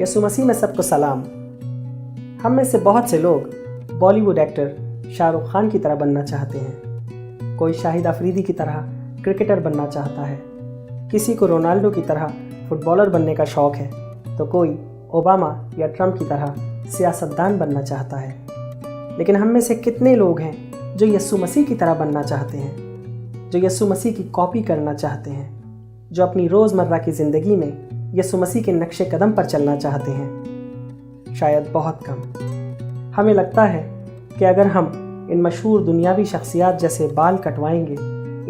यसु मसीह में सबको सलाम। हम में से बहुत से लोग बॉलीवुड एक्टर शाहरुख खान की तरह बनना चाहते हैं। कोई शाहिद अफरीदी की तरह क्रिकेटर बनना चाहता है, किसी को रोनाल्डो की तरह फुटबॉलर बनने का शौक़ है, तो कोई ओबामा या ट्रंप की तरह सियासतदान बनना चाहता है। लेकिन हम में से कितने लोग हैं जो यसु मसीह की तरह बनना चाहते हैं, जो यसु मसीह की कॉपी करना चाहते हैं, जो अपनी रोज़मर्रा की ज़िंदगी में यसु मसीह के नक्शे कदम पर चलना चाहते हैं? शायद बहुत कम। हमें लगता है कि अगर हम इन मशहूर दुनियावी शख्सियात जैसे बाल कटवाएंगे,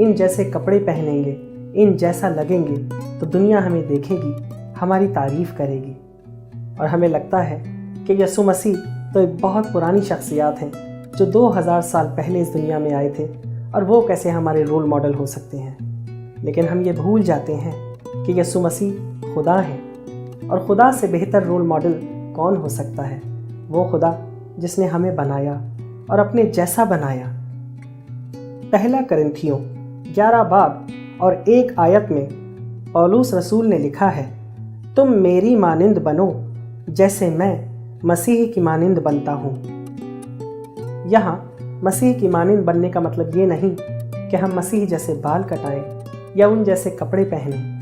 इन जैसे कपड़े पहनेंगे, इन जैसा लगेंगे, तो दुनिया हमें देखेगी, हमारी तारीफ़ करेगी। और हमें लगता है कि यसु मसीह तो एक बहुत पुरानी शख्सियात हैं जो 2000 साल पहले इस दुनिया में आए थे, और वो कैसे हमारे रोल मॉडल हो सकते हैं। लेकिन हम ये भूल जाते हैं कि यसु मसीह खुदा है, और खुदा से बेहतर रोल मॉडल कौन हो सकता है? वो खुदा जिसने हमें बनाया और अपने जैसा बनाया। पहला कोरिन्थियों 11 बाब और 1 आयत में पौलुस रसूल ने लिखा है, तुम मेरी मानिंद बनो जैसे मैं मसीह की मानिंद बनता हूँ। यहाँ मसीह की मानिंद बनने का मतलब ये नहीं कि हम मसीह जैसे बाल कटाएं या उन जैसे कपड़े पहनें।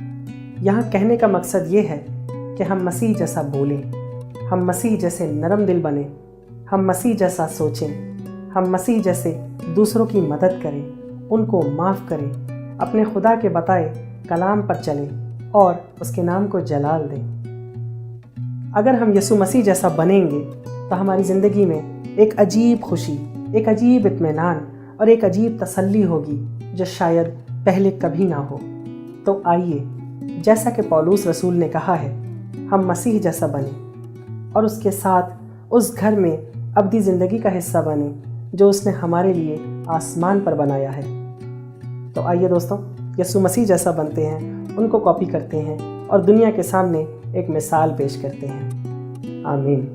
यहाँ कहने का मकसद ये है कि हम मसीह जैसा बोलें, हम मसीह जैसे नरम दिल बने, हम मसीह जैसा सोचें, हम मसीह जैसे दूसरों की मदद करें, उनको माफ़ करें, अपने खुदा के बताए कलाम पर चलें और उसके नाम को जलाल दें। अगर हम यसु मसीह जैसा बनेंगे तो हमारी ज़िंदगी में एक अजीब खुशी, एक अजीब इत्मीनान और एक अजीब तसल्ली होगी जो शायद पहले कभी ना हो। तो आइए, जैसा कि पौलुस रसूल ने कहा है, हम मसीह जैसा बने और उसके साथ उस घर में अब्दी ज़िंदगी का हिस्सा बने जो उसने हमारे लिए आसमान पर बनाया है। तो आइए दोस्तों, यसु मसीह जैसा बनते हैं, उनको कॉपी करते हैं और दुनिया के सामने एक मिसाल पेश करते हैं। आमीन।